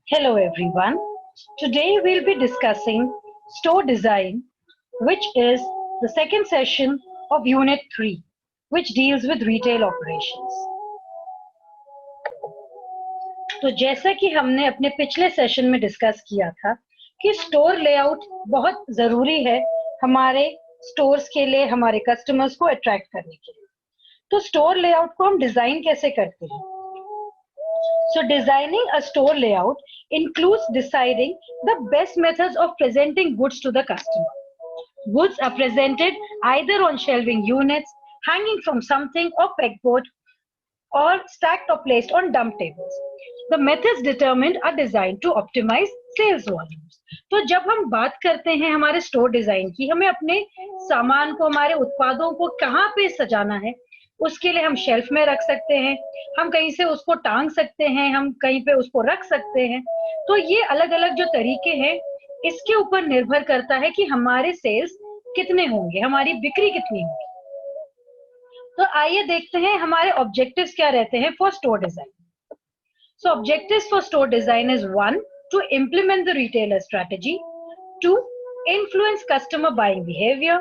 Hello everyone. Today we'll be discussing store design, which is the second session of Unit 3, which deals with retail operations. तो जैसा कि हमने अपने पिछले session में डिस्कस किया था कि स्टोर लेआउट बहुत ज़रूरी है हमारे स्टोर्स के लिए, हमारे कस्टमर्स को अट्रैक्ट करने के लिए। तो स्टोर लेआउट को हम डिज़ाइन कैसे करते हैं? So designing a store layout includes deciding the best methods of presenting goods to the customer. Goods are presented either on shelving units, hanging from something or pegboard, or stacked or placed on dump tables. The methods determined are designed to optimize sales volumes. तो जब हम बात करते हैं हमारे store design की, हमें अपने सामान को, हमारे उत्पादों को कहाँ पे सजाना है, उसके लिए हम शेल्फ में रख सकते हैं, हम कहीं से उसको टांग सकते हैं, हम कहीं पे उसको रख सकते हैं। तो ये अलग अलग जो तरीके हैं, इसके ऊपर निर्भर करता है कि हमारे सेल्स कितने होंगे, हमारी बिक्री कितनी होगी। तो आइए देखते हैं हमारे ऑब्जेक्टिव्स क्या रहते हैं for store design. So objectives for store design is 1. To implement the retailer strategy. 2. Influence customer buying behavior.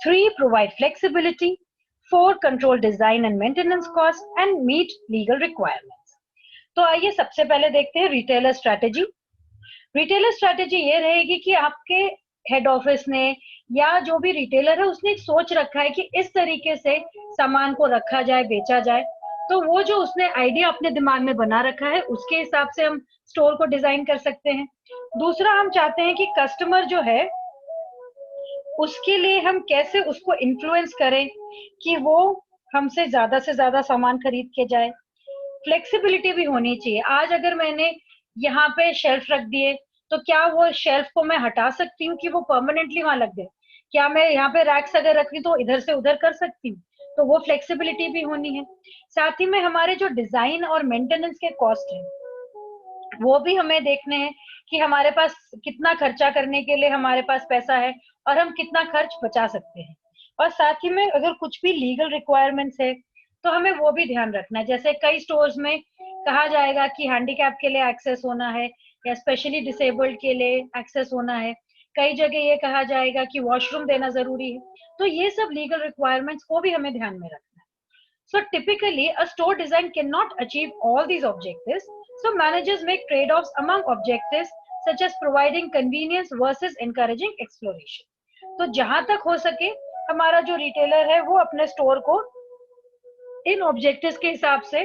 3. Provide flexibility. 4. Control design and maintenance costs and meet legal requirements. तो आइए सबसे पहले देखते हैं रिटेलर स्ट्रैटेजी। रिटेलर स्ट्रैटेजी ये रहेगी कि आपके हेड ऑफिस ने या जो भी रिटेलर है उसने एक सोच रखा है कि इस तरीके से सामान को रखा जाए, बेचा जाए। तो वो जो उसने आइडिया अपने दिमाग में बना रखा है उसके हिसाब से हम स्टोर को डिजाइन कर सकते हैं। दूसरा, हम चाहते हैं कि कस्टमर जो है उसके लिए हम कैसे उसको इन्फ्लुएंस करें कि वो हमसे से ज्यादा सामान खरीद के जाए। फ्लेक्सिबिलिटी भी होनी चाहिए। आज अगर मैंने यहाँ पे शेल्फ रख दिए तो क्या वो शेल्फ को मैं हटा सकती हूँ कि वो परमानेंटली वहां लग गए? क्या मैं यहाँ पे रैक्स अगर रखी तो इधर से उधर कर सकती हूँ? तो वो फ्लेक्सिबिलिटी भी होनी है। साथ ही में हमारे जो डिजाइन और मेंटेनेंस के कॉस्ट है वो भी हमें देखने हैं कि हमारे पास कितना खर्चा करने के लिए हमारे पास पैसा है और हम कितना खर्च बचा सकते हैं। और साथ ही में अगर कुछ भी लीगल रिक्वायरमेंट्स है तो हमें वो भी ध्यान रखना है। जैसे कई स्टोर्स में कहा जाएगा कि हैंडीकैप के लिए एक्सेस होना है या स्पेशली डिसेबल्ड के लिए एक्सेस होना है। कई जगह ये कहा जाएगा कि वॉशरूम देना जरूरी है। तो ये सब लीगल रिक्वायरमेंट्स को भी हमें ध्यान में रखना है। So typically, a store design cannot achieve all these objectives. So managers make trade-offs among objectives such as providing convenience versus encouraging exploration. तो जहां तक हो सके हमारा जो रिटेलर है वो अपने स्टोर को इन ऑब्जेक्टिव्स के हिसाब से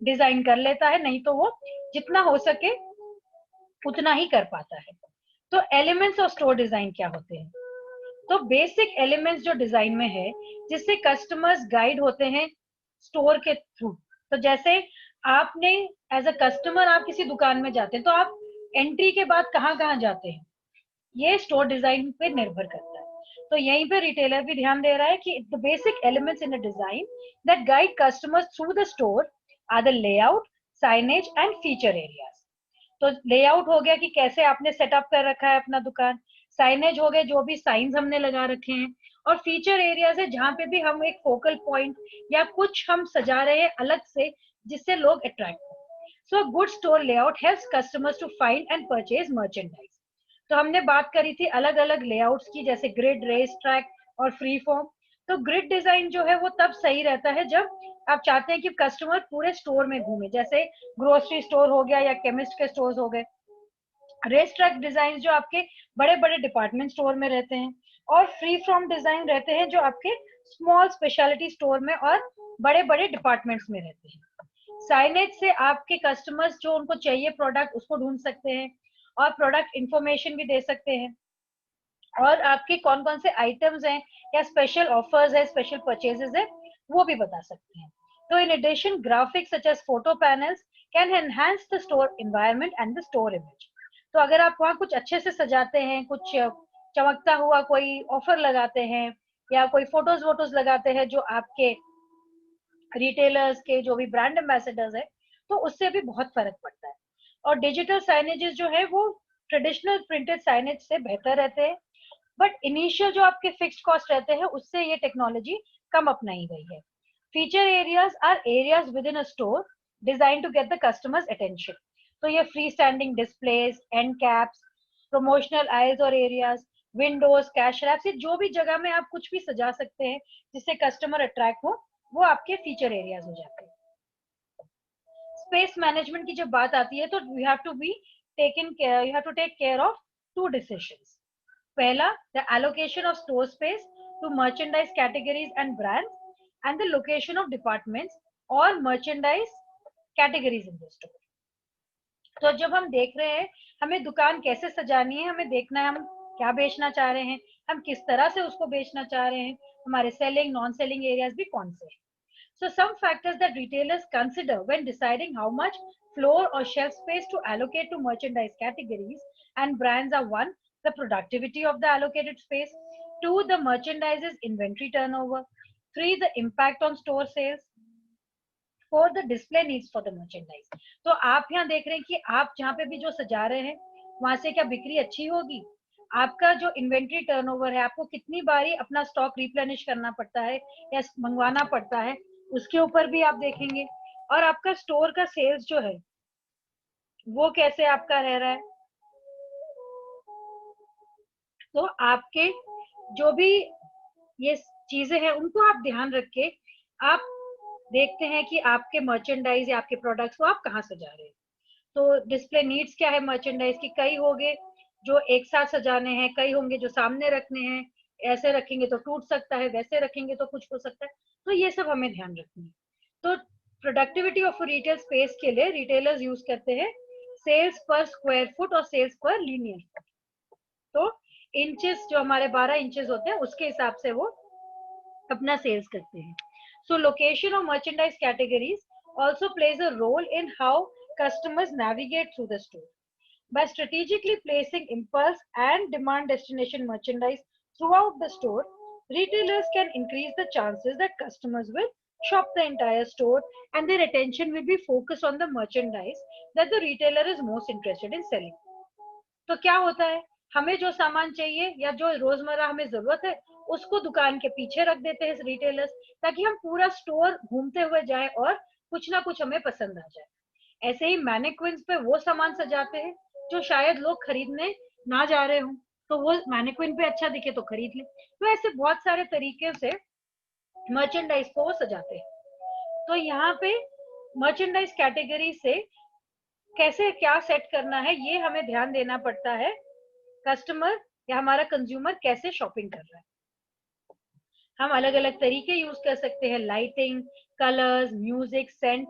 डिजाइन कर लेता है, नहीं तो वो जितना हो सके उतना ही कर पाता है। तो एलिमेंट्स ऑफ स्टोर डिजाइन क्या होते हैं? तो बेसिक एलिमेंट्स जो डिजाइन में है जिससे कस्टमर्स गाइड होते हैं स्टोर के थ्रू। तो जैसे आपने एज अ कस्टमर आप किसी दुकान में जाते हैं तो आप एंट्री के बाद कहाँ कहाँ जाते हैं, ये स्टोर डिजाइन पे निर्भर करता है। तो यहीं पे रिटेलर भी ध्यान दे रहा है कि the basic elements in a design that guide customers through the store are the layout, signage and feature areas. तो लेआउट हो गया कि कैसे आपने सेटअप कर रखा है अपना दुकान, साइनेज हो गए जो भी साइंस हमने लगा रखे हैं, और फीचर एरियाज है जहां पे भी हम एक फोकल पॉइंट या कुछ हम सजा रहे हैं अलग से जिससे लोग अट्रैक्ट हो। So good store layout helps customers to find and purchase merchandise. तो हमने बात करी थी अलग अलग लेआउट्स की, जैसे ग्रिड, रेस ट्रैक और फ्री फॉर्म। तो ग्रिड डिजाइन जो है वो तब सही रहता है जब आप चाहते हैं कि कस्टमर पूरे स्टोर में घूमे, जैसे ग्रोसरी स्टोर हो गया या केमिस्ट के स्टोर्स हो गए। रेस ट्रैक डिजाइन जो आपके बड़े बड़े डिपार्टमेंट स्टोर में रहते हैं, और फ्री फ्रॉम डिजाइन रहते हैं जो आपके स्मॉल स्पेशलिटी स्टोर में और बड़े बड़े डिपार्टमेंट्स में रहते हैं। साइनेज से आपके कस्टमर्स जो उनको चाहिए प्रोडक्ट उसको ढूंढ सकते हैं और प्रोडक्ट इंफॉर्मेशन भी दे सकते हैं, और आपके कौन कौन से आइटम्स हैं या स्पेशल ऑफर्स है, स्पेशल परचेजेस है, वो भी बता सकते हैं। तो in addition graphics such as photo panels can enhance the store environment and the store image. तो अगर आप वहाँ कुछ अच्छे से सजाते हैं, कुछ चमकता हुआ कोई ऑफर लगाते हैं या कोई फोटोज वोटोज लगाते हैं जो आपके रिटेलर्स के जो भी ब्रांड एम्बेसडर्स है, तो उससे भी बहुत फर्क पड़ता है। और डिजिटल साइनेजेस जो है वो ट्रेडिशनल प्रिंटेड साइनेज से बेहतर रहते हैं, बट इनिशियल जो आपके फिक्स्ड कॉस्ट रहते हैं उससे ये टेक्नोलॉजी कम अपनाई गई है। Feature areas are areas within a store design to get the customers attention. तो ये free standing displays, end caps, promotional aisles और एरियाज, विंडोज, कैश रैप्स, ये जो भी जगह में आप कुछ भी सजा सकते हैं जिससे कस्टमर अट्रैक्ट हो, वो आपके फीचर एरियाज हो जाते हैं। स्पेस मैनेजमेंट की जब बात आती है तो you have to be taken care, you have to take care of two decisions. पहला, the allocation of store space to merchandise categories and brands and the location of departments और merchandise categories in the store. तो जब हम देख रहे हैं हमें दुकान कैसे सजानी है, हमें देखना है हम क्या बेचना चाह रहे हैं, हम किस तरह से उसको बेचना चाह रहे हैं, हमारे सेलिंग नॉन सेलिंग एरियाज भी कौन से हैं। So some factors that retailers consider when deciding how much floor or shelf space to allocate to merchandise categories and brands are: one, the productivity of the allocated space; two, the merchandise's inventory turnover; three, the impact on store sales; four, the display needs for the merchandise. तो आप यहाँ देख रहे हैं कि आप जहाँ पे भी जो सजा रहे हैं वहां से क्या बिक्री अच्छी होगी, आपका जो इन्वेंट्री टर्नओवर है, आपको कितनी बारी अपना स्टॉक रिप्लेनिश करना पड़ता है या मंगवाना पड़ता है, उसके ऊपर भी आप देखेंगे, और आपका स्टोर का सेल्स जो है वो कैसे आपका रह रहा है। तो आपके जो भी ये चीजें हैं उनको आप ध्यान रख के आप देखते हैं कि आपके मर्चेंडाइज या आपके प्रोडक्ट्स को आप कहाँ सजा रहे हैं। तो डिस्प्ले नीड्स क्या है मर्चेंडाइज की, कई होंगे जो एक साथ सजाने हैं, कई होंगे जो सामने रखने हैं, ऐसे रखेंगे तो टूट सकता है, वैसे रखेंगे तो कुछ हो सकता है, तो ये सब हमें ध्यान रखना है। तो प्रोडक्टिविटी ऑफ रिटेल स्पेस के लिए रिटेलर्स यूज करते हैं सेल्स पर स्क्वायर फुट और सेल्स पर लीनियर फुट। तो इंचेस जो हमारे 12 इंचेस होते हैं उसके हिसाब से वो अपना सेल्स करते हैं। So location of merchandise categories also plays a role in how customers navigate through the store. By strategically placing impulse and demand destination merchandise throughout the store, retailers can increase the chances that customers will shop the entire store and their attention will be focused on the merchandise that the retailer is most interested in selling. तो क्या होता है, हमें जो सामान चाहिए या जो रोजमर्रा हमें जरूरत है उसको दुकान के पीछे रख देते हैं रिटेलर्स, ताकि हम पूरा स्टोर घूमते हुए जाए और कुछ ना कुछ हमें पसंद आ जाए। ऐसे ही मैनिक्विन्स पे वो सामान सजाते हैं जो शायद लोग खरीदने ना जा रहे हों, तो वो मैनिक्विन पे अच्छा दिखे तो खरीद ले। तो ऐसे बहुत सारे तरीके से मर्चेंडाइज को वो सजाते हैं। तो यहाँ पे मर्चेंडाइज कैटेगरी से कैसे क्या सेट करना है ये हमें ध्यान देना पड़ता है, कस्टमर या हमारा कंज्यूमर कैसे शॉपिंग कर रहा है। हम अलग अलग तरीके यूज कर सकते हैं, लाइटिंग, कलर्स, म्यूजिक, सेंट।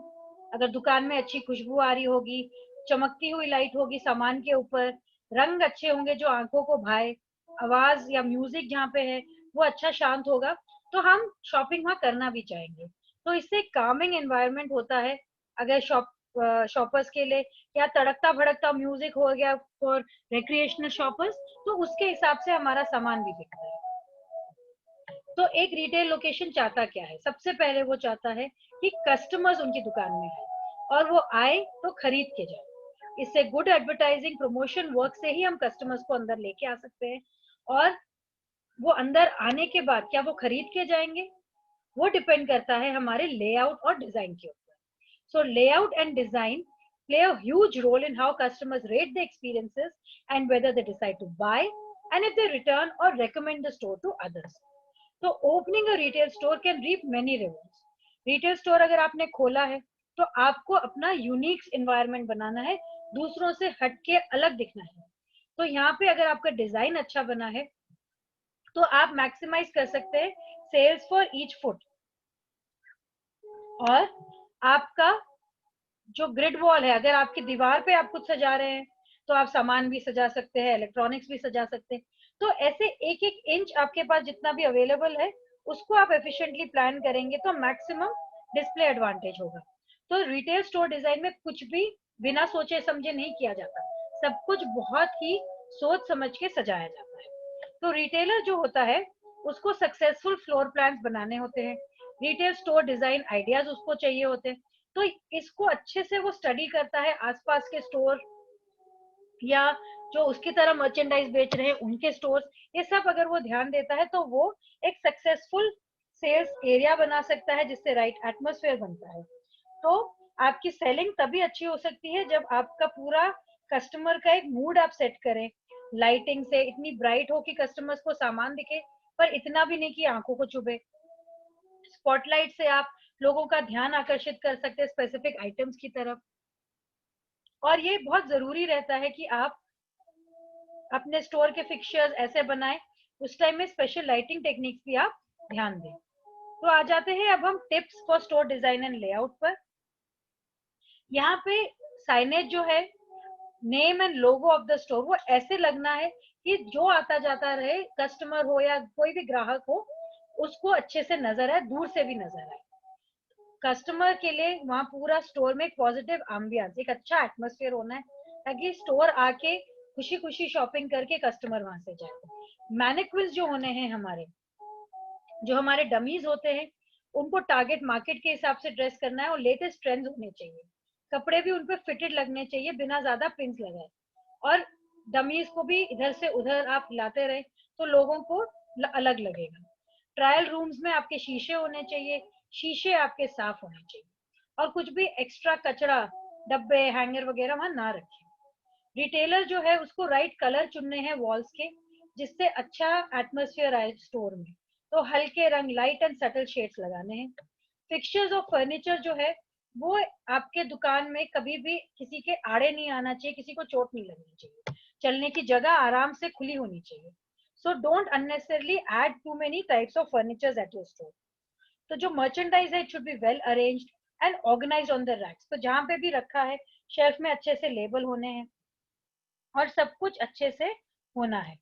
अगर दुकान में अच्छी खुशबू आ रही होगी, चमकती हुई लाइट होगी सामान के ऊपर, रंग अच्छे होंगे जो आंखों को भाए, आवाज या म्यूजिक जहाँ पे है वो अच्छा शांत होगा, तो हम शॉपिंग वहाँ करना भी चाहेंगे। तो इससे कामिंग एनवायरनमेंट होता है अगर शॉपर्स के लिए, या तड़कता भड़कता म्यूजिक हो गया फॉर रिक्रिएशनल शॉपर्स, तो उसके हिसाब से हमारा सामान भी बिकता है। तो एक रिटेल लोकेशन चाहता क्या है, सबसे पहले वो चाहता है कि कस्टमर्स उनकी दुकान में आए और वो आए तो खरीद के जाए। इससे गुड एडवर्टाइजिंग प्रमोशन वर्क से ही हम कस्टमर्स को अंदर लेके आ सकते हैं, और वो अंदर आने के बाद क्या वो खरीद के जाएंगे, वो डिपेंड करता है हमारे लेआउट और डिजाइन के ऊपर। So layout and design play a huge role in how customers rate the experiences and whether they decide to buy, and if they return or recommend the store to others. So opening a retail store can reap many rewards. Retail store अगर आपने खोला है तो आपको अपना unique environment बनाना है, दूसरों से हटके अलग दिखना है। तो यहाँ पे अगर आपका डिजाइन अच्छा बना है तो आप मैक्सिमाइज कर सकते हैं सेल्स फॉर ईच फुट, और आपका जो ग्रिड वॉल है, अगर आपकी दीवार पे आप कुछ सजा रहे हैं तो आप सामान भी सजा सकते हैं, इलेक्ट्रॉनिक्स भी सजा सकते हैं। तो ऐसे एक एक इंच आपके पास जितना भी अवेलेबल है उसको आप एफिशिएंटली प्लान करेंगे तो मैक्सिमम डिस्प्ले एडवांटेज होगा। तो रिटेल स्टोर डिजाइन में कुछ भी बिना सोचे समझे नहीं किया जाता, सब कुछ बहुत ही सोच समझ के सजाया जाता है। तो रिटेलर जो होता है उसको सक्सेसफुल फ्लोर प्लान्स बनाने होते हैं, रिटेल स्टोर डिजाइन आइडियाज उसको चाहिए होते हैं। तो इसको अच्छे से वो स्टडी करता है, आसपास के स्टोर या जो उसकी तरह मर्चेंडाइज बेच रहे हैं उनके स्टोर्स, ये सब अगर वो ध्यान देता है तो वो एक सक्सेसफुल सेल्स एरिया बना सकता है जिससे राइट एटमॉस्फेयर बनता है। तो आपकी सेलिंग तभी अच्छी हो सकती है जब आपका पूरा कस्टमर का एक मूड आप सेट करें, लाइटिंग से इतनी ब्राइट हो कि कस्टमर्स को सामान दिखे पर इतना भी नहीं कि आंखों को चुभे। स्पॉटलाइट से आप लोगों का ध्यान आकर्षित कर सकते हैं स्पेसिफिक आइटम्स की तरफ। और ये बहुत जरूरी रहता है कि आप अपने स्टोर के फिक्चर्स ऐसे बनाएं, उस टाइम में स्पेशल लाइटिंग टेक्निक्स भी आप ध्यान दें। तो आ जाते हैं अब हम tips for store design and layout पर। यहाँ पे साइनेज जो है, name and logo of the store, वो ऐसे लगना है कि जो आता जाता रहे, कस्टमर हो या कोई भी ग्राहक हो, उसको अच्छे से नजर आए, दूर से भी नजर आए। कस्टमर के लिए वहाँ पूरा स्टोर में एक पॉजिटिव एम्बियंस, एक अच्छा एटमोस्फेयर होना है ताकि स्टोर आके खुशी खुशी शॉपिंग करके कस्टमर वहां से जाए। मैनिक्विन्स जो होने हैं हमारे, जो हमारे डमीज होते हैं, उनको टारगेट मार्केट के हिसाब से ड्रेस करना है और लेटेस्ट ट्रेंड्स होने चाहिए। कपड़े भी उन पे फिटेड लगने चाहिए बिना ज्यादा पिंस लगाए। और डमीज को भी इधर से उधर आप हिलाते रहे तो लोगों को अलग लगेगा। ट्रायल रूम्स में आपके शीशे होने चाहिए, शीशे आपके साफ होने चाहिए। और कुछ भी एक्स्ट्रा कचरा, डब्बे, हैंगर वगैरह वहां ना रखें। रिटेलर जो है उसको राइट कलर चुनने हैं वॉल्स के, जिससे अच्छा एटमोस्फेयर आए स्टोर में। तो हल्के रंग, लाइट एंड सटल शेड्स लगाने हैं। फिक्सचर्स और फर्नीचर जो है वो आपके दुकान में कभी भी किसी के आड़े नहीं आना चाहिए, किसी को चोट नहीं लगनी चाहिए, चलने की जगह आराम से खुली होनी चाहिए। So don't unnecessarily add too many types of furnitures at your store. तो जो मर्चेंडाइज है, it should be well arranged and organised on the racks. तो जहां पे भी रखा है, शेल्फ में अच्छे से लेबल होने हैं और सब कुछ अच्छे से होना है।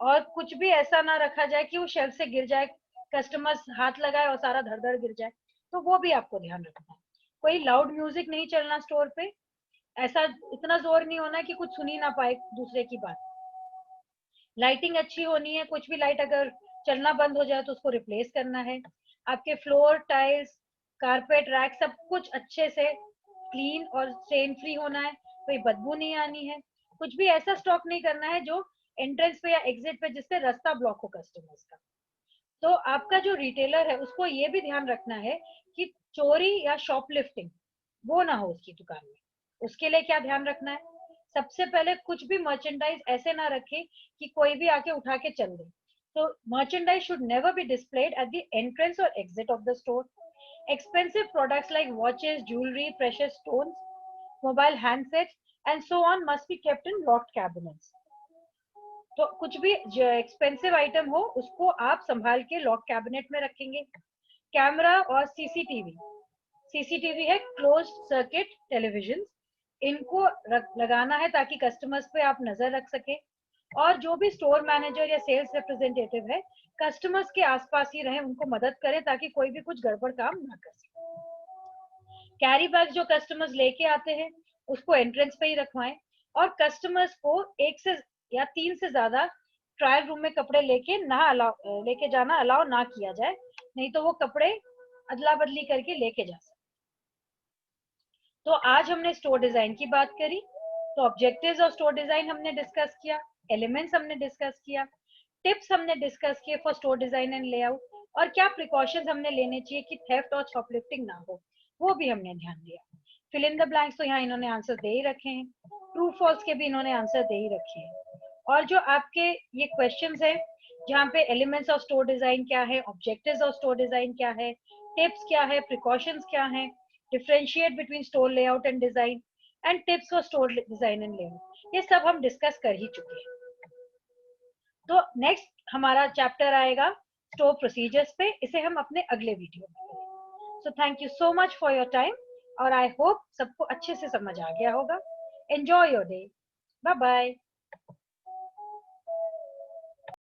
और कुछ भी ऐसा ना रखा जाए कि वो शेल्फ से गिर जाए, कस्टमर्स हाथ लगाए और सारा धड़ धड़ गिर जाए। तो वो भी आपको ध्यान रखना है। कोई लाउड म्यूजिक नहीं चलना स्टोर पे, ऐसा इतना जोर नहीं होना कि कुछ सुनी ना पाए दूसरे की बात। लाइटिंग अच्छी होनी है, कुछ भी लाइट अगर चलना बंद हो जाए तो उसको रिप्लेस करना है। आपके फ्लोर, टाइल्स, कारपेट, रैक, सब कुछ अच्छे से क्लीन और स्टेन फ्री होना है, कोई बदबू नहीं आनी है। कुछ भी ऐसा स्टॉक नहीं करना है जो एंट्रेंस पे या एग्जिट पे जिससे रास्ता ब्लॉक हो कस्टमर्स का। तो आपका जो रिटेलर है उसको ये भी ध्यान रखना है कि चोरी या शॉपलिफ्टिंग वो ना हो उसकी दुकान में। उसके लिए क्या ध्यान रखना है? सबसे पहले कुछ भी मर्चेंडाइज ऐसे ना रखे कि कोई भी आके उठा के चल दे। तो merchandise should never be displayed at the entrance और exit of the store. Expensive products like watches, jewelry, precious stones, mobile handsets, and so on must be kept in locked cabinets. तो कुछ भी जो एक्सपेंसिव आइटम हो उसको आप संभाल के लॉक कैबिनेट में रखेंगे। कैमरा और सीसीटीवी, सीसीटीवी है क्लोज्ड सर्किट टेलीविजन, इनको लगाना है ताकि कस्टमर्स पे आप नजर रख सके। और जो भी स्टोर मैनेजर या सेल्स रिप्रेजेंटेटिव है, कस्टमर्स के आसपास ही रहे, उनको मदद करे ताकि कोई भी कुछ गड़बड़ काम ना कर सके। कैरी बैग जो कस्टमर्स लेके आते हैं उसको एंट्रेंस पे ही रखवाएं। और कस्टमर्स को एक से या 3 से ज्यादा ट्रायल रूम में कपड़े लेके जाना अलाउ ना किया जाए, नहीं तो वो कपड़े अदला बदली करके लेके जा सकते। तो आज हमने स्टोर डिजाइन की बात करी। तो ऑब्जेक्टिव्स ऑफ स्टोर डिजाइन हमने डिस्कस किया, एलिमेंट्स हमने डिस्कस किया, टिप्स हमने डिस्कस किए for store design and layout, और क्या प्रिकॉशंस हमने लेने चाहिए कि थेफ्ट और शॉपलिफ्टिंग ना हो, वो भी हमने ध्यान दिया। फिल इन द ब्लैंक्स तो यहाँ इन्होंने आंसर दे ही रखे हैं, ट्रू फॉल्स के भी इन्होंने आंसर दे ही रखे हैं। और जो आपके ये क्वेश्चंस है जहाँ पे एलिमेंट्स ऑफ स्टोर डिजाइन क्या है, ऑब्जेक्टिव्स ऑफ स्टोर डिजाइन क्या है, टिप्स क्या है, प्रिकॉशंस क्या है, differentiate between store layout and design, and tips for store design and layout, ये सब हम डिस्कस कर ही चुके हैं। तो नेक्स्ट हमारा चैप्टर आएगा स्टोर प्रोसीजर्स पे, इसे हम अपने अगले वीडियो में करेंगे। So thank you so much for your time, और आई होप सबको अच्छे से समझ आ गया होगा। Enjoy your day, bye bye.